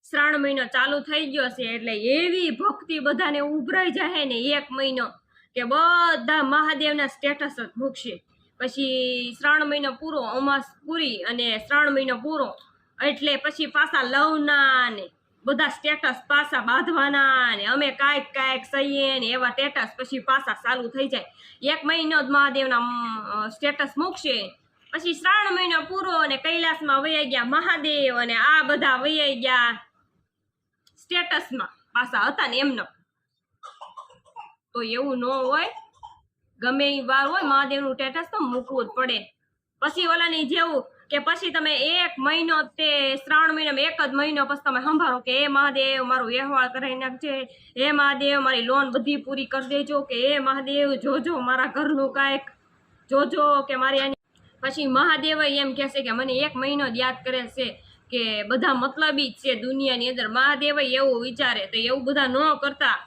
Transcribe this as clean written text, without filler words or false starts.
શ્રાવણ મહિનો ચાલુ થઈ ગયો છે એટલે એવી ભક્તિ બધાને ઉભરાઈ જાય ને 1 મહિનો કે બધા મહાદેવના સ્ટેટસ જ મૂકશે। પછી શ્રાવણ મહિનો પૂરો, અમાસ પૂરી અને શ્રાવણ મહિનો પૂરો એટલે પછી પાછા લવના ને બધા સ્ટેટસ પાછા બાંધવાના ને અમે કાંઈક સહીએ ને એવા સ્ટેટસ પછી પાછા ચાલુ થઈ જાય। 1 મહિનો જ મહાદેવના સ્ટેટસ મૂકશે, પછી શ્રાવણ મહિનો પૂરો અને કૈલાસમાં વૈયા ગયા મહાદેવ અને આ બધા વૈયા ગયા સ્ટેટસમાં પાછા હતા ને એમનો। તો એવું ન હોય, ગમે એ વાર હોય મહાદેવનું સ્ટેટસ તો મૂકવું જ પડે। પછી ઓલાની જેવું કે પછી તમે 1 મહિનો તે શ્રાવણ મહિનામાં 1 જ મહિનો પછી તમે સંભાળો કે હે મહાદેવ મારું વ્યવહાર કરાવી નાખજે, હે મહાદેવ મારી લોન બધી પૂરી કરી દેજો, કે હે મહાદેવ જોજો મારા ઘરનું કાંઈક જોજો કે મારી આની। પછી મહાદેવ એમ કહેશે કે મને 1 મહિનો જ યાદ કરે છે કે બધા મતલબી જ છે દુનિયાની અંદર। મહાદેવ એવું વિચારે, તો એવું બધા ન કરતા।